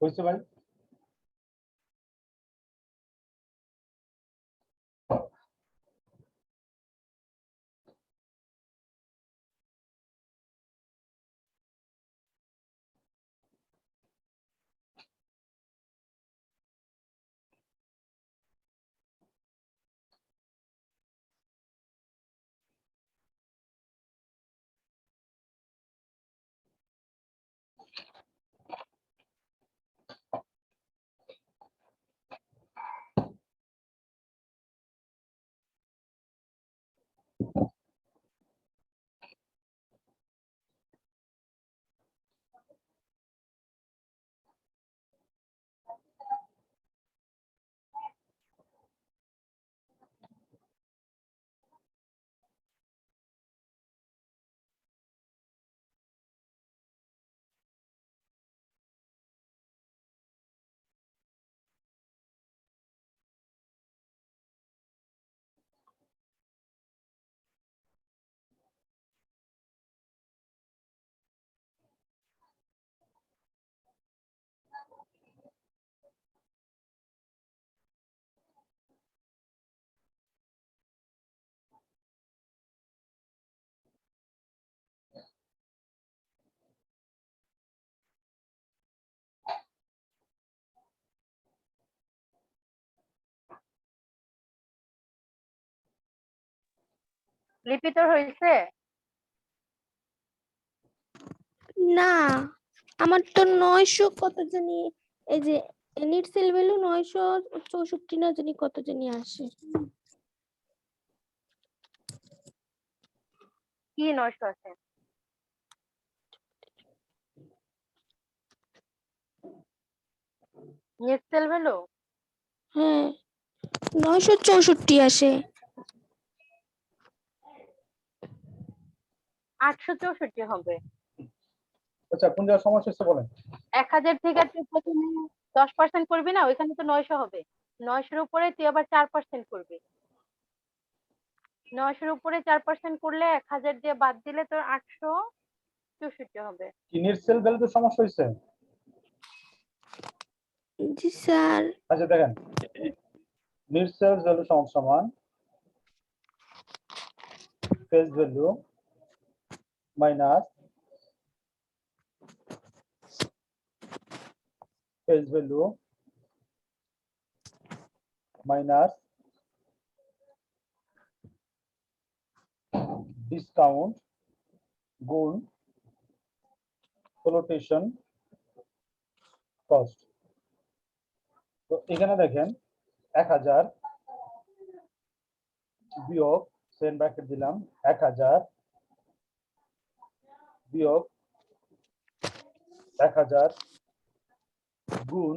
বুঝতে ভাই? লিপিতর হয়েছে? না, আমার তো 900 কত জানি, এই যে এনিট সেল ভ্যালু 964 না জানি কত জানি আসে। কি 900 আছে? Net sale value? হ্যাঁ, 964 আসে। 864 হবে। আচ্ছা, কোন জায়গায় সমস্যা হচ্ছে বলেন। 1000 থেকে তুই প্রথমে 10% করবি না, ওইখানে তো 900 হবে। 900 এর উপরে তুই আবার 4% করবি। 900 এর উপরে 4% করলে 1000 দিয়ে বাদ দিলে তোর 864 হবে। কি নেট সেল ভ্যালুতে সমস্যা হয়েছে? জি স্যার। আচ্ছা দেখেন, নেট সেল ভ্যালু সমান face value minus face value minus discount গুণ ফ্লোটেশন কস্ট। তো এখানে দেখেন 1000 বিয়োগ সেন ব্র্যাকেট দিলাম 1000 বিয়োগ 1000 গুণ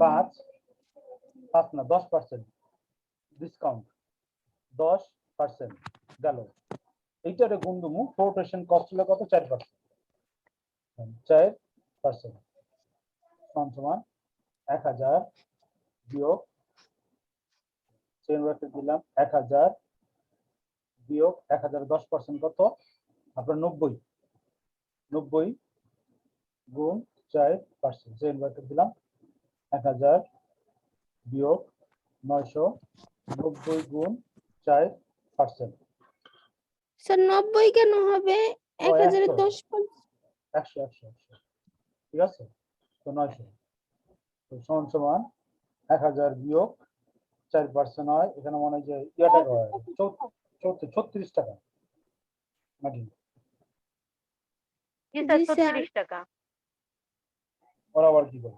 5 না 10% ডিসকাউন্ট 10% গেল। এইটারে গুণ দেবো ফ্লোটেশন কস্ট হলো কত? 4%। 4% সমান 1000 বিয়োগ চেন ব্র্যাকেট দিলাম 1000 বিয়োগ 1000 10% কত? আপনার 90 গুণ 4%। চেন ব্র্যাকেট দিলাম 1000 বিয়োগ 900 90 গুণ 4%। স্যার 90 কেন হবে? 1000 এর 10%। 100 ঠিক আছে, তো 900 তো সমান 1000 বিয়োগ 4% হয়, এখানে মনে হয় যে টাকা হয় 36 টাকা নাকি? জি স্যার, জি স্যার। 36 টাকা। ওরা আবার কি করে?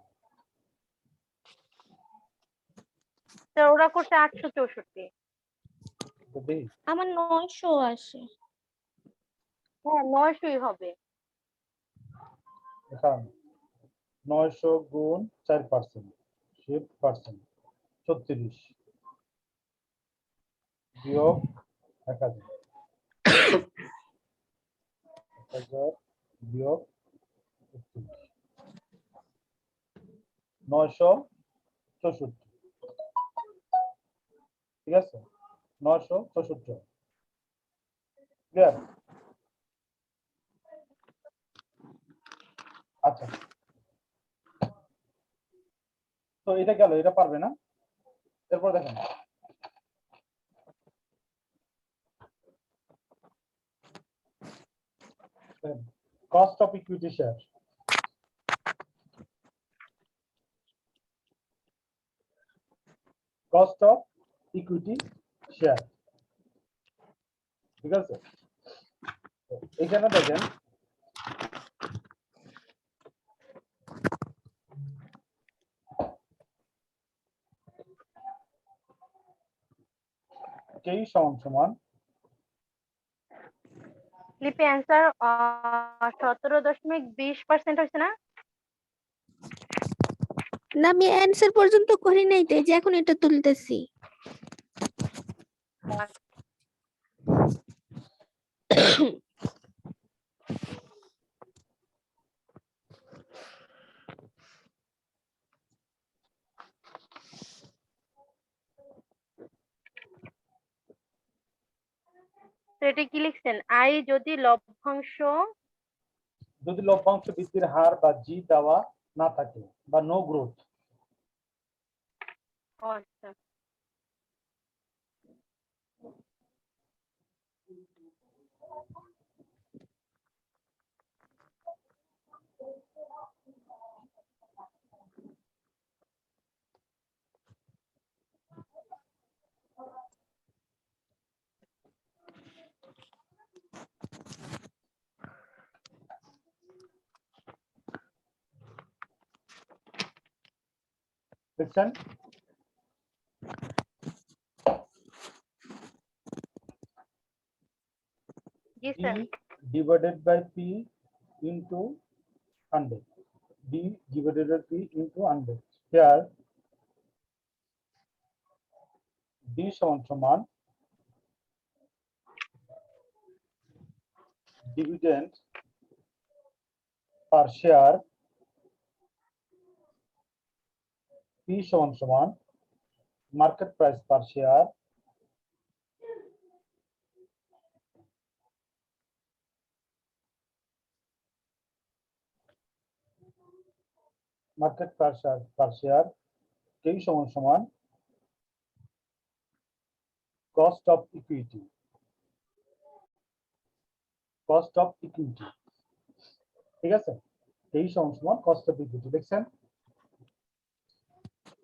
স্যার ওরা করছে 864। আমার 900 আসে। হ্যাঁ 900ই হবে। এখানে 900 গুণ 4% 36 বিয়োগ 1000 বিয়োগ 964, ঠিক আছে, 964 ক্লিয়ার? আচ্ছা তো এটা গেল, এটা পারবে না। এরপর দেখেন cost of equity share. Cost of equity share, ঠিক আছে। তো এখানে দেখেন কেই সমান লিপি অ্যান্সার 17.20% হয়েছে না? না, আমি অ্যান্সার পর্যন্ত করি নাই, তাই যে এখন এটা তুলতেছি। তো এটা কি লিখছেন? আই যদি লভ্যাংশ বৃদ্ধির হার বা জি দেওয়া না থাকে বা নো গ্রোথ। আচ্ছা, দেখছেন G D sir. divided by P into 100. D divided by P into 100. Here D সমান dividend per share, P সমান market price per share, market per share, K সমান cost of equity, cost of equity, ঠিক আছে। K সমান cost of equity। দেখছেন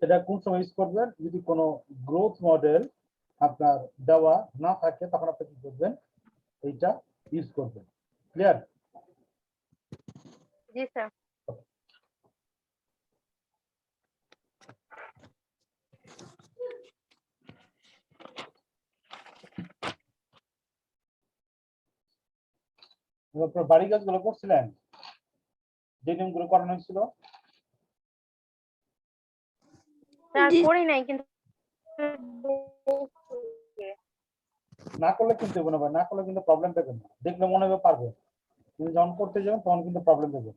এটা কোন সময় ইউজ করবেন? যদি কোনো গ্রোথ মডেল আপনার দেওয়া না থাকে তখন আপনি কি করবেন? এইটা ইউজ করবেন। ক্লিয়ার? জি স্যার। আপনার বাড়ি কাজগুলো করছিলেন, যে নিয়মগুলো করানো হয়েছিল? স্যার জি। করি নাই, কিন্তু না করলে কিন্তু দেবো না ভাই, না করলে কিন্তু প্রবলেম দেবেন না। দেখলে মনে হবে পারবে, কিন্তু যখন করতে যাবেন তখন কিন্তু প্রবলেম দেবেন।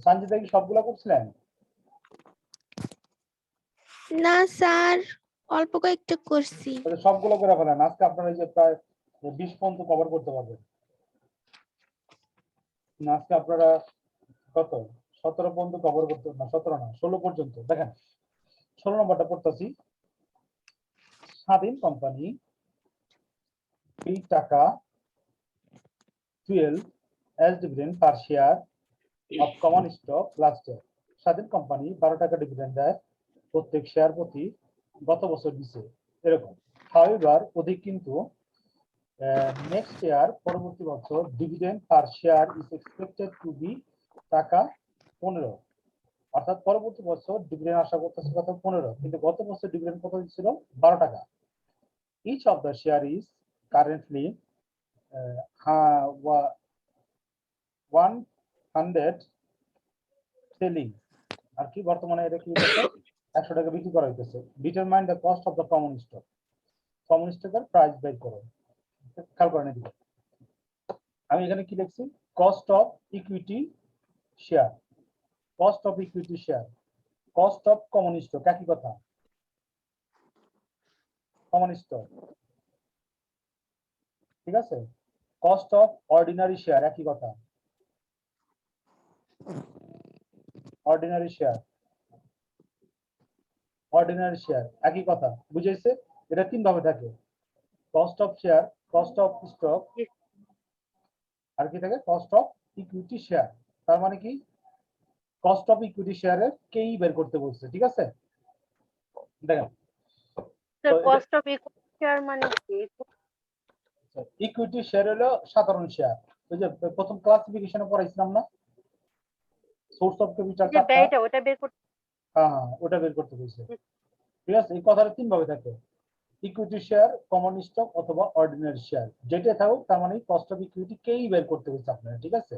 সঞ্জিতা কি সবগুলো করছিলেন? না স্যার, অল্প কয়েকটা করছি। তাহলে সবগুলো করে ফেলেন। আজকে আপনারা এই যে প্রায় 20 পর্যন্ত কভার করতে পারবেন। না, আজকে আপনারা কত 17 পর্যন্ত কভার করতে, না 17 না 16 পর্যন্ত। দেখেন 16 নম্বরটা পড়তেছি। স্বাধীন কোম্পানি এই টাকা 12 as dividend per share of common stock last year. স্বাধীন কোম্পানি 12 টাকা ডিভিডেন্ড দেয় প্রত্যেক শেয়ার প্রতি, গত বছর দিছে এরকম। হাউএভার অধিক কিন্তু নেক্সট ইয়ার পরবর্তী বছর dividend per share is expected to be টাকা 15, অর্থাৎ পরবর্তী বছর ডিভিডেন্ড আশা করতেছে কত? 15, কিন্তু গত বছর ডিভিডেন্ড কত দিছিল? 12 টাকা। Each of the share is currently 100 selling, আর কি বর্তমানে এটা কি হইতেছে? 100 টাকা বিক্রি করা হইতেছে। Determine the cost of the common stock, common স্টকের প্রাইস বের করো। খেয়াল করেন এদিকে, আমি এখানে কি লিখছি? Cost of equity share, cost of equity share, cost of common stock একই কথা, কমন স্টক, ঠিক আছে। কস্ট অফ অর্ডিনারি শেয়ার একই কথা, অর্ডিনারি শেয়ার। অর্ডিনারি শেয়ার একই কথা বুঝেছে এটা তিন ভাবে থাকে cost of share cost of stock আর কি থাকে কস্ট অফ ইকুইটি শেয়ার তার মানে কি কস্ট অফ ইকুইটি শেয়ারের কেই বের করতে বলছে ঠিক আছে দেখেন স্যার তো এটা- কস্ট অফ ইকুইটি শেয়ার মানে কি ইকুইটি শেয়ার হলো সাধারণ শেয়ার ওই যে প্রথম ক্লাসিফিকেশনে পড়াইছিলাম না সোর্স অফ ক্যাপিটাল যে ব্যয়টা ওটা বের করতে হ্যাঁ ওটা বের করতে বলছে ঠিক আছে এই কথাটা তিন ভাবে থাকে ইকুইটি শেয়ার কমন স্টক অথবা অর্ডিনারি শেয়ার যেটা থাকুক তার মানে কস্ট অফ ইকুইটি কেই বের করতে বলছে আপনারা ঠিক আছে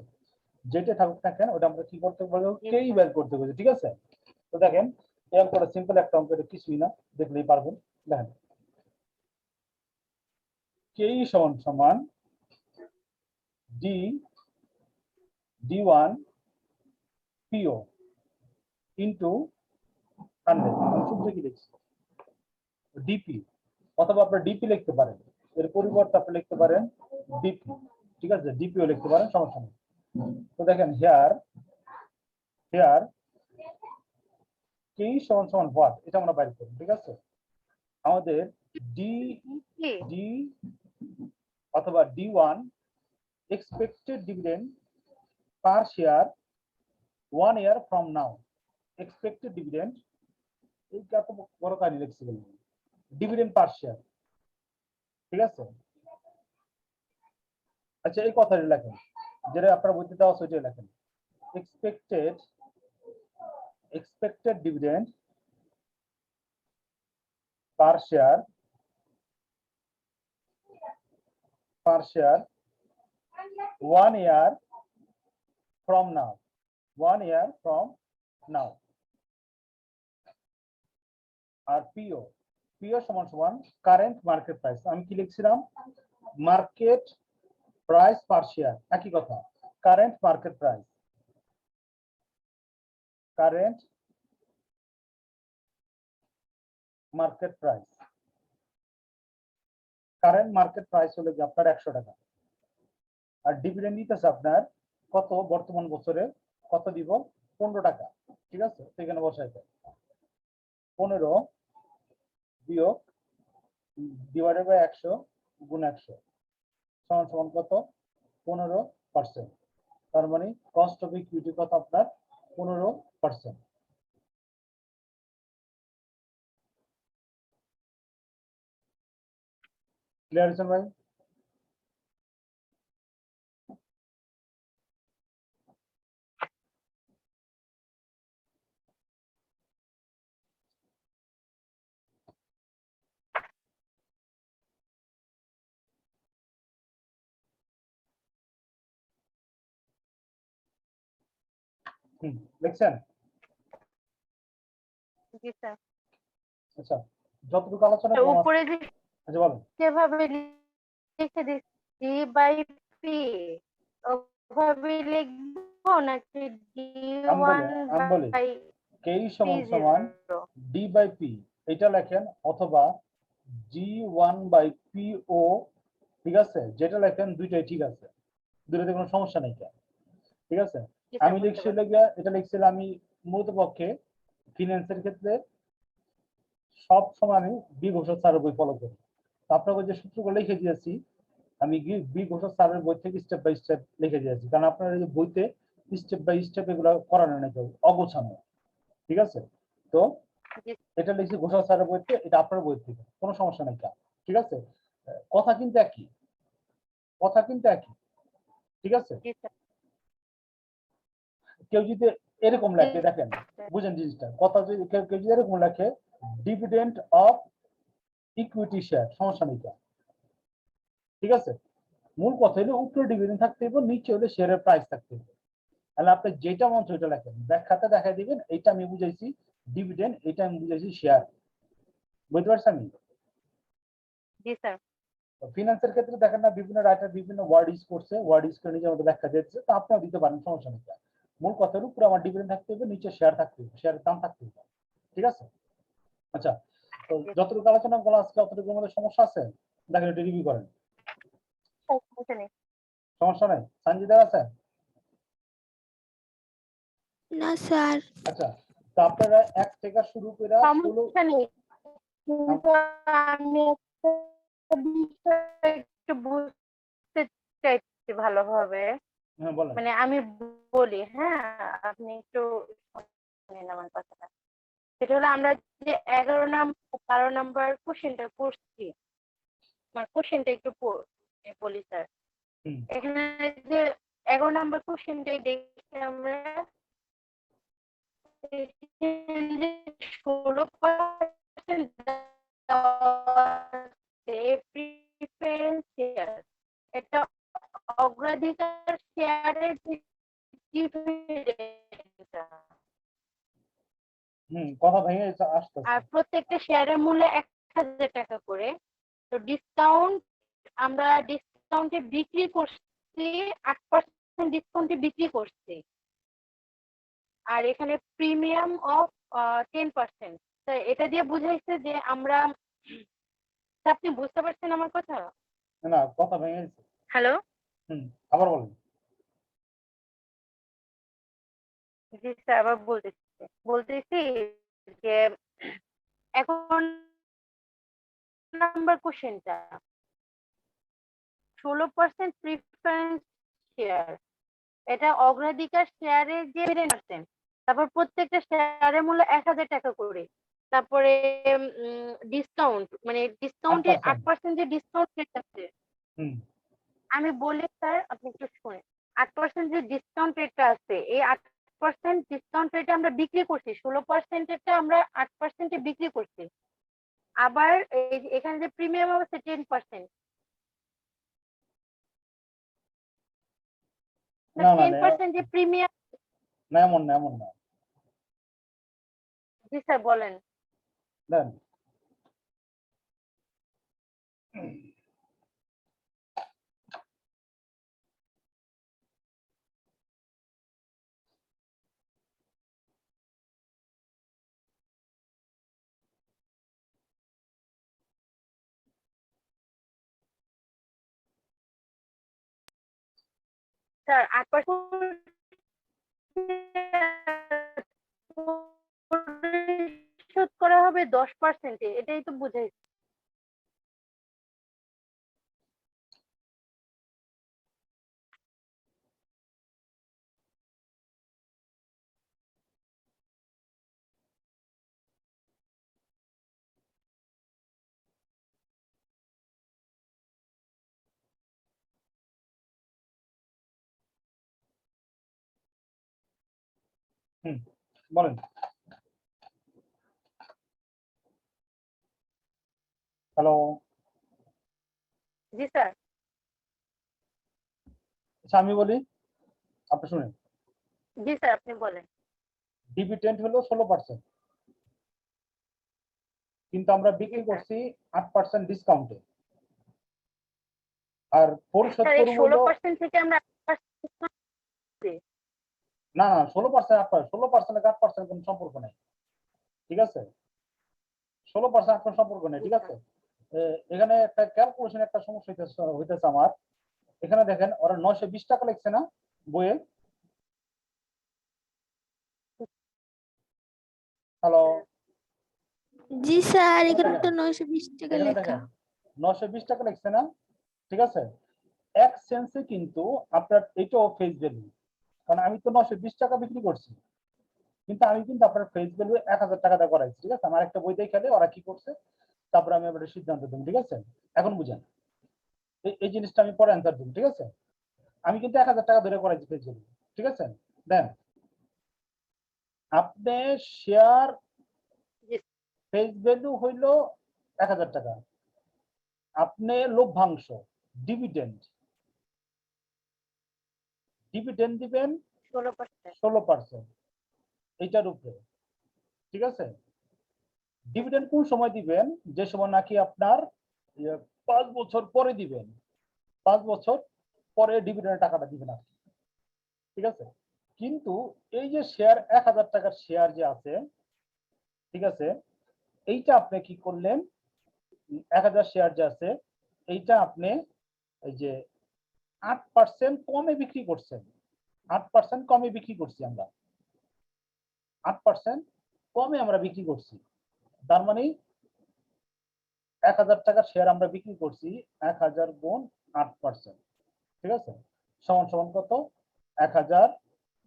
যেটা থাকুক না কেন ওটা আমরা কি করতে পারবো কেই বের করতে বলছে ঠিক আছে তো দেখেন এই অঙ্কটা সিম্পল একটা অঙ্ক এটা কিছুই না দেখলেই পারবেন দেখেন কেই সমান সমান ডি D1 PO ইন্টু 100 আমি সূত্র কি লিখছি ডিপি অথবা আপনি ডিপি লিখতে পারেন এর পরিবর্তে আপনি লিখতে পারেন ডিপি ঠিক আছে ডিপিও লিখতে পারেন সমস্যা নেই তো দেখেন হেয়ার কে সমান সমান হোয়াট এটা আমরা বাইর করব ঠিক আছে আমাদের ডি কি ডি অথবা D1 expected dividend per share 1 year from now expected dividend এই কত বড় কাজ লিখছি ডিভিডেন্ড পার শেয়ার ঠিক আছে আচ্ছা এই কথাটা লেখেন যেটা আপনারা বলতে দেওয়া আছে ওইটা লেখেন expected dividend per share 1 year from now 1 year from now আর পিও সমান সমান কারেন্ট মার্কেট প্রাইস আমি কি লিখছিলাম মার্কেট প্রাইস পার শেয়ার একই কথা current market price current market price হলো কি আপনার 100 টাকা আর ডিভিডেন্ড দিতেছে আপনার কত বর্তমান বছরে কত দিব 15 টাকা ঠিক আছে এখানে বসাইতে 15 বিয়োগ ডিভাইডেড বাই 100 গুণ 100 সমান সমান কত 15% তার মানে কস্ট অফ ইকুইটি কত আপনার 15% ক্লিয়ার হয়েছে ভাই দেখছেন জি স্যার আচ্ছা যতটুকু আলোচনা করলাম উপরে যে আচ্ছা বলেন যেভাবে লিখে দিচ্ছি বাই পি ওভাবে লিখবো নাকি আমি D1 বলি বাই কে সমান সমান ডি বাই পি এটা লেখেন অথবা G1 বাই PO ঠিক আছে যেটা লেখেন দুইটাই ঠিক আছে দুটোতে কোনো সমস্যা নেই ঠিক আছে আমি লিখছি এটা লিখছিলাম আমি মূলত পক্ষে ফিনান্সের ক্ষেত্রে সব সময় আমি বি ঘোষক স্যারের বই ফলো করি আপনাকে যে সূত্রগুলো লিখে দিয়েছি আমি বি ঘোষক স্যারের বই থেকে স্টেপ বাই স্টেপ লিখে দিয়েছি কারণ আপনার এই বইতে স্টেপ বাই স্টেপ এগুলো করানো নেই কেউ অগোছানো ঠিক আছে তো এটা লিখছি ঘোষক স্যারের বইতে এটা আপনার বই থেকে কোনো সমস্যা নেই ঠিক আছে কথা কিন্তু একই ঠিক আছে কেউ যদি এরকম লেখে দেখেন বুঝেন জিনিসটা কথা যদি কেউ যদি এরকম লেখে ডিভিডেন্ড অফ ইকুইটি শেয়ার সমস্যা নেই ঠিক আছে মূল কথা হলো উপরে ডিভিডেন্ড থাকতে হবে নিচে হলে শেয়ারের প্রাইস থাকতে হবে তাহলে আপনি যেটা মন সেটা লেখেন ব্যাখ্যাতে দেখাই দিবেন এইটা আমি বুঝাইছি ডিভিডেন্ড এটা আমি বুঝাইছি শেয়ার বুঝতে পারছেন জি স্যার ফিনান্সের ক্ষেত্রে দেখেন না বিভিন্ন রাইটার বিভিন্ন ওয়ার্ড ইউজ করছে ওয়ার্ড ইউজ করে নিজের মধ্যে ব্যাখ্যা দিচ্ছে তো আপনিও দিতে পারেন সমস্যা নেই মূল কথার উপরে আমার ডিভিডেন্ড থাকতে হবে নিচে শেয়ার থাকতে হবে শেয়ারের দাম থাকতে হবে ঠিক আছে আচ্ছা তো যতটুকু আলোচনা করা আজকে অতটুকুর মধ্যে সমস্যা আছে দেখেন এটা রিভিউ করেন সমস্যা নেই সঞ্জিদা আছে না স্যার আচ্ছা তো আপনারা 1 থেকে শুরু করে 16 সমস্যা নেই, কিন্তু আমি একটা বিষয় একটু বুঝতে চাইছি ভালোভাবে। হ্যাঁ বলেন। মানে আমি বলি, হ্যাঁ, আপনি একটু শুনেন আমার কথাটা। সেটা হলো আমরা যে 12 নাম্বার কোশ্চেনটা করছি, আমার কোশ্চেনটা একটু বলি স্যার। হুম, এখানে যে 11 নাম্বার কোশ্চেনটাই দেখি আমরা 16% প্রিফারেন্স শেয়ার, এটা অগ্রাধিকার শেয়ারের কথা ভেঙে আসতেছে। আর প্রত্যেকটা শেয়ারের মূল্য 1000 টাকা করে। তো ডিসকাউন্ট, আমরা ডিসকাউন্টে বিক্রি করছি 8% ডিসকাউন্টে বিক্রি করছি। আর এখানে প্রিমিয়াম অফ 10%। তো এটা দিয়ে বুঝাইছে যে আমরা, আপনি বুঝতে পারছেন আমার কথা? না কথা ভেঙে গেছে। হ্যালো, আবার বলেন। জি স্যার, আবার বলতেছি যে এখন নাম্বার কোশ্চেনটা 16% প্রিফারেন্স শেয়ার, এটা অগ্রাধিকার শেয়ারের যে 10%, তারপর প্রত্যেকটা শেয়ারের মূল্য 1000 টাকা করে, তারপরে ডিসকাউন্ট, মানে ডিসকাউন্টে 8%। 8% যে ডিসকাউন্ট রেট আছে, হুম, আমি বলি স্যার আপনি একটু শুনেন। 8% যে ডিসকাউন্ট রেটটা আছে, এই 8% ডিসকাউন্ট রেটে আমরা বিক্রি করছি, 16%টা আমরা 8%-এ বিক্রি করছি। আবার এখানে যে প্রিমিয়াম আছে 10%, না না 10% যে প্রিমিয়াম। না, এমন না, এমন না। জি স্যার, বলেন। দেন স্যার 8% পরিশোধ করা হবে 10%-এ, এটাই তো বুঝাইছি। বলেন। হ্যালো। জি স্যার। আচ্ছা আমি বলি, আপনি শুনেন। জি স্যার, আপনি বলেন। ডিভিডেন্ড হলো 16%, কিন্তু আমরা জি বিক্রি স্যার। করছি 8% ডিসকাউন্টে। আর পরিশোধ স্যার, এই করবো হলো 16% থেকে আমরা 8% discount দিচ্ছি। না না 16%, 8% 8% কোনো সম্পর্ক নেই, ঠিক আছে? 16% 8% সম্পর্ক নেই, জি ঠিক স্যার। আছে? এখানে একটা ক্যালকুলেশন, একটা সমস্যা হইতেছে আমার। এখানে দেখেন ওরা 920 টাকা লিখছে না বইয়ে? হ্যালো। জি স্যার, এখানে এখানে তো দেখেন, 920 টাকা এখানে লেখা। দেখেন 920 টাকা লিখছে না, ঠিক আছে? এক সেন্সে কিন্তু আপনার এটাও ফেস ভ্যালু, কারণ আমি তো 920 টাকা বিক্রি করছি, কিন্তু আমি কিন্তু আপনার ফেস ভ্যালু 1000 টাকা দিয়ে করাইছি, ঠিক আছে? আমার একটা বই দেখে ওরা কি করছে, তারপরে আমি আবার সিদ্ধান্ত দেবো, ঠিক আছে? এখন বুঝেন, এই জিনিসটা আমি পরে অ্যান্সার দেবো, ঠিক আছে? আমি কিন্তু 1000 টাকা ধরে করাইছি ফেস ভ্যালু, ঠিক আছে? দেন আপনি শেয়ার জি ফেস ভ্যালু হইল 1000 টাকা, আপনি লভ্যাংশ ডিভিডেন্ড ডিভিডেন্ড দিবেন 16%। 16% এইটার উপরে, ঠিক আছে? ডিভিডেন্ড কোন সময় দিবেন? যে সময় নাকি আপনার 5 বছর পরে দিবেন, 5 বছর পরে ডিভিডেন্ডের টাকাটা দিবেন আপনি, ঠিক আছে? কিন্তু এই যে শেয়ার 1000 টাকার শেয়ার যে আছে, ঠিক আছে, এইটা আপনি কি করলেন, 1000 শেয়ার যে আছে এইটা আপনি এই যে 8% কমে বিক্রি করছেন, 8% কমে বিক্রি করছি আমরা, 8% কমে আমরা বিক্রি করছি, তার মানে 1000 টাকার শেয়ার আমরা বিক্রি করছি 1000 গুণ 8%, ঠিক আছে, সমান সমান কত? 1000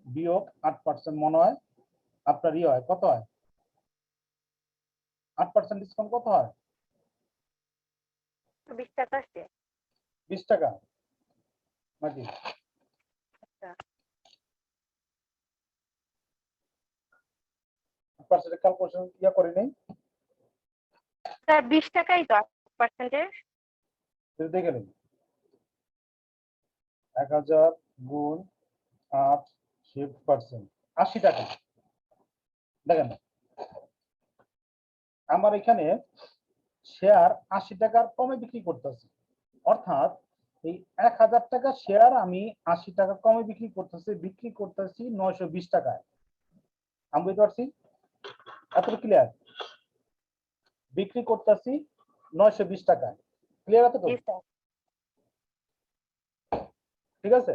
বিয়োগ 8% মনে হয় আপনার হয়, কত হয়? 8% ডিসকাউন্ট কত হয়? 20 টাকা আসছে। 20 টাকা নাকি? আচ্ছা। পার্সেন্টেজ ক্যালকুলেশন করি নাই, স্যার 20 টাকাই তো 8%। দেখে নিন 1000 গুণ 8 শিফট% 80 টাকা। দেখেন আমার এখানে শেয়ার 80 টাকার কমে বিক্রি করতেছি, অর্থাৎ এই 1000 টাকা শেয়ার আমি 80 টাকা কমে বিক্রি করতেছি 920 টাকায়। আমি বুঝতে পারছি? এতটা ক্লিয়ার? বিক্রি করতেছি 920 টাকায়, ক্লিয়ার এতটুকু? জি স্যার। ঠিক আছে,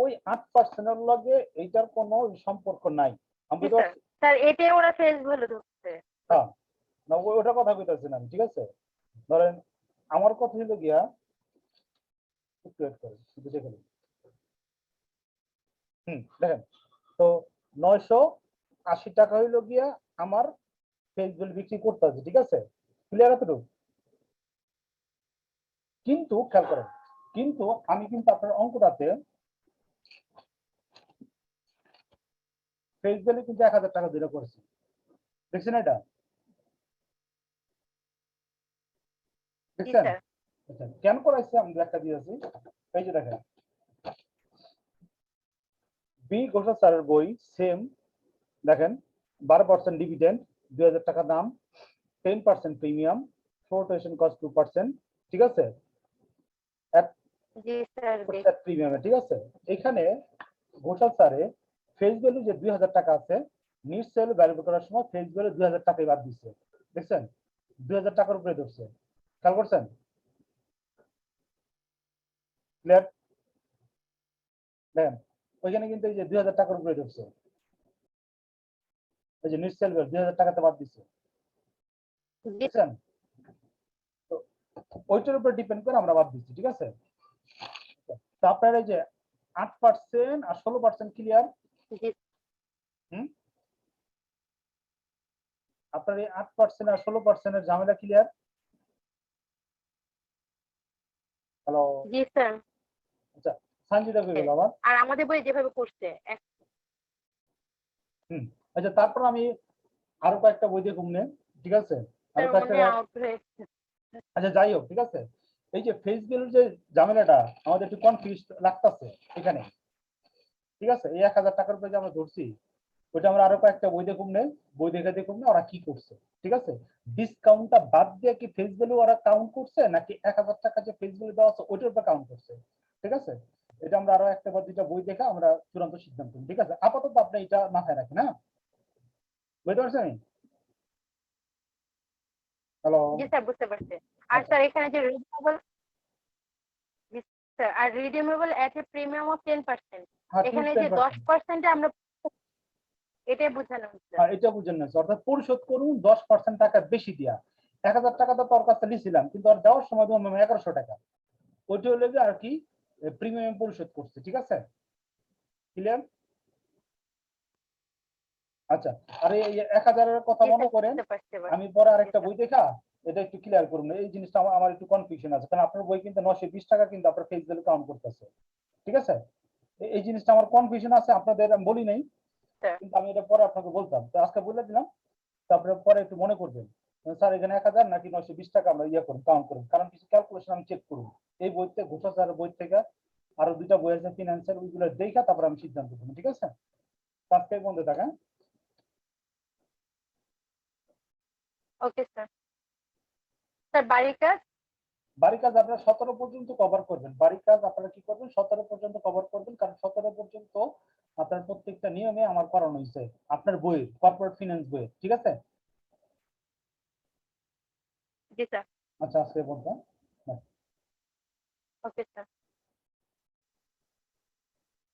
ওই 8% এর লগে এইটার কোনো সম্পর্ক নাই। আমি জি বুঝতে স্যার। পারছি? স্যার এতে ওরা ফেস ভ্যালু ধরছে। হ্যাঁ, না ওটা কথা কইতাছি না আমি, ঠিক আছে? ধরেন আমার কথা হলো গিয়া, একটু wait করেন, শুধু দেখে নিন। দেখেন তো 980 টাকা হইলো গিয়া আমার ফেস ভ্যালু বিক্রি করতে আছে, ঠিক আছে, ক্লিয়ার এতটুকু? কিন্তু খেয়াল করেন, কিন্তু আমি কিন্তু আপনার অঙ্কটাতে ফেস ভ্যালু কিন্তু 1000 টাকা ধরে করেছি, দেখছেন এটা? জি দেখছেন? স্যার। আচ্ছা, কেন করাইছে আমি ব্যাখ্যা দিয়েছি। এই যে দেখেন বি ঘোষাল স্যারের বই সেম, দেখেন 12% ডিভিডেন্ড, 2000 টাকা দাম, 10% প্রিমিয়াম, ফ্লোটেশন কস্ট 2%, ঠিক আছে, জি স্যার। প্রিমিয়ামে, ঠিক আছে। এখানে ঘোষাল স্যারে ফেস ভ্যালু যে 2000 টাকা আছে, নিট সেল ভ্যালু করার সময় ফেস ভ্যালু 2000 টাকাই বাদ দিচ্ছে, দেখছেন? 2000 টাকার উপরে ধরছে, খেয়াল করছেন? ক্লিয়ার? দেখেন ওইখানে কিন্তু এই যে 2000 টাকার উপরে ধরছে, এই যে নিট সেল ভ্যালু 2000 টাকাতে বাদ দিচ্ছে, জি দেখছেন? তো ওইটার উপর ডিপেন্ড করে আমরা বাদ দিচ্ছি, ঠিক আছে? তো আপনার এই যে 8% আর 16% ক্লিয়ার? জি। আপনার এই 8% আর 16% এর ঝামেলা ক্লিয়ার? হ্যালো? জি স্যার। আচ্ছা, সঞ্জিদা কই গেল আবার? আর আমাদের বই যেভাবে করছে আচ্ছা, তারপর আমি আরো কয়েকটা বই দেখুন নে, ঠিক আছে? আরো কয়েকটা, মনে আউট হয়েছে। আচ্ছা যাই হোক, ঠিক আছে। এই যে ফেস ভ্যালুর যে ঝামেলাটা আমাদের একটু কনফিউজ লাগতেছে এখানে, ঠিক আছে? এই 1000 টাকার উপরে যে আমরা ধরছি, ওইটা আমরা আরো কয়েকটা বই দেখুন নে, বই দেখুন না ওরা কি করছে, ঠিক আছে? ডিসকাউন্টটা বাদ দিয়ে কি ফেস ভ্যালু ওরা কাউন্ট করছে, নাকি 1000 টাকা যে ফেস ভ্যালু দেওয়া আছে ওইটার উপর কাউন্ট করছে, ঠিক আছে? এটা আমরা আরো একটা বা দুইটা বই দেখা আমরা চূড়ান্ত সিদ্ধান্ত নিই, ঠিক আছে? আপাতত আপনি এটা মাথায় রাখেন, হ্যাঁ? বুঝতে পারছেন? হ্যালো? জি স্যার, বুঝতে পারছি। আর স্যার এখানে যে রিডিউমেবল, জি স্যার, আর redeemable at a premium of 10%, হ্যাঁ, এখানে যে 10%, 10% আমরা এটাই বোঝানো হচ্ছে। হ্যাঁ এটা বুঝেন না, অর্থাৎ পরিশোধ করুন 10% টাকা বেশি দিয়া। 1000 টাকা তো তোর কাছে নিয়েছিলাম, কিন্তু আর দেওয়ার সময় তো 1100 টাকা, ওইটা হলে যে আর কি প্রিমিয়াম পরিশোধ করছে, ঠিক আছে? ক্লিয়ার? আচ্ছা, আর এই 1000 এর কথা জি মনে স্যার, করেন, বুঝতে পারছি এবার। আমি পরে জি আরেকটা স্যার। বই দেখা এটা একটু ক্লিয়ার করুন, এই জিনিসটা আমার একটু কনফিউশন আছে, কারণ আপনার বই কিন্তু 920 টাকা কিন্তু আপনার ফেস ভ্যালু কাউন্ট করতেছে, ঠিক আছে? এই জিনিসটা আমার কনফিউশন আছে, আপনাদের আমি বলি নাই, স্যার। কিন্তু আমি এটা পরে আপনাকে বলতাম, তো আজকে বলে দিলাম, তারপরে পরে একটু মনে করবেন স্যার এখানে 1000 নাকি 920 টাকা আমরা ইয়ে করুন, কাউন্ট করুন, কারণ কিছু ক্যালকুলেশন আমি চেক করব এই বইতে, ঘোষা স্যারের বই থেকে আরো দুইটা বই আছে ফিনান্সিয়াল, ওইগুলো দেখা তারপর আমি সিদ্ধান্ত নেব, ঠিক আছে? আজকে বন্ধ থাকা। Okay sir. স্যার বাড়ির কাজ? বাড়ির কাজ আপনারা 17 পর্যন্ত কভার করবেন, বাড়ির কাজ আপনারা কি করবেন 17 পর্যন্ত কভার করবেন, কারণ 17 পর্যন্ত আপনার প্রত্যেকটা নিয়মে আমার করানো হয়েছে আপনার বইয়ের, কর্পোরেট ফিনান্স বইয়ের, ঠিক আছে? জি স্যার। আচ্ছা, আজকে বন্ধ।